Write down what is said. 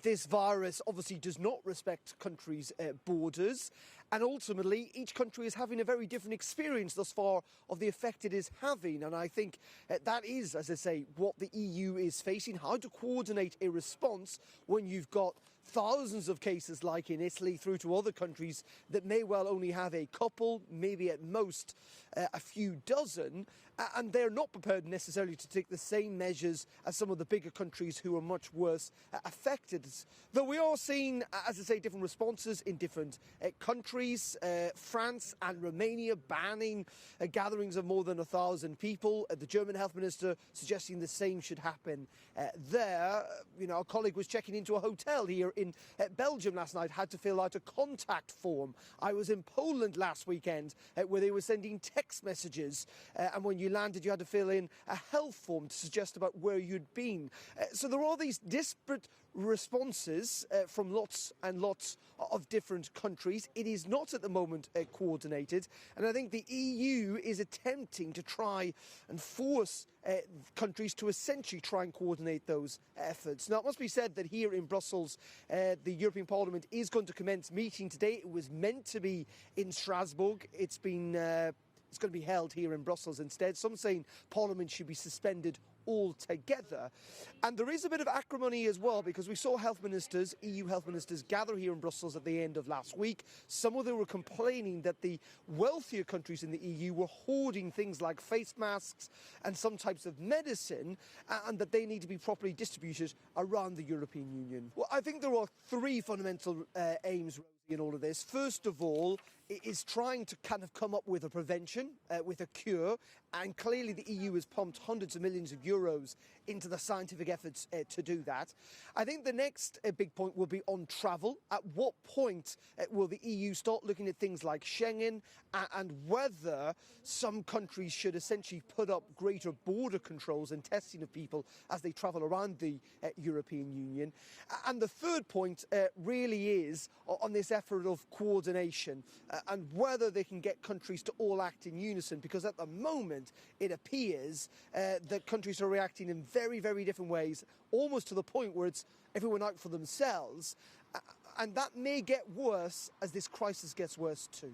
This virus obviously does not respect countries' borders, and ultimately each country is having a very different experience thus far of the effect it is having. And I think that is, as I say, what the EU is facing, how to coordinate a response when you've got thousands of cases like in Italy through to other countries that may well only have a couple, maybe at most a few dozen, and they're not prepared necessarily to take the same measures as some of the bigger countries who are much worse affected. Though we are seeing, as I say, different responses in different countries. France and Romania banning gatherings of more than 1,000 people. The German health minister suggesting the same should happen there. A colleague was checking into a hotel here in Belgium last night, had to fill out a contact form. I was in Poland last weekend where they were sending text messages, and when you landed you had to fill in a health form to suggest about where you'd been. So there are these disparate responses from lots and lots of different countries. It is not at the moment coordinated, and I think the EU is attempting to try and force countries to essentially try and coordinate those efforts. Now, it must be said that here in Brussels, the European Parliament is going to commence meeting today. It was meant to be in Strasbourg. It's going to be held here in Brussels instead. Some saying Parliament should be suspended altogether. And there is a bit of acrimony as well, because we saw health ministers, EU health ministers, gather here in Brussels at the end of last week. Some of them were complaining that the wealthier countries in the EU were hoarding things like face masks and some types of medicine, and that they need to be properly distributed around the European Union. Well, I think there are three fundamental aims in all of this. First of all, it is trying to kind of come up with a prevention, with a cure, and clearly the EU has pumped hundreds of millions of euros into the scientific efforts to do that. I think the next big point will be on travel. At what point will the EU start looking at things like Schengen, and whether some countries should essentially put up greater border controls and testing of people as they travel around the European Union. And the third point really is on this effort of coordination and whether they can get countries to all act in unison, because at the moment it appears that countries are reacting in very, very different ways, almost to the point where it's everyone out for themselves, and that may get worse as this crisis gets worse too.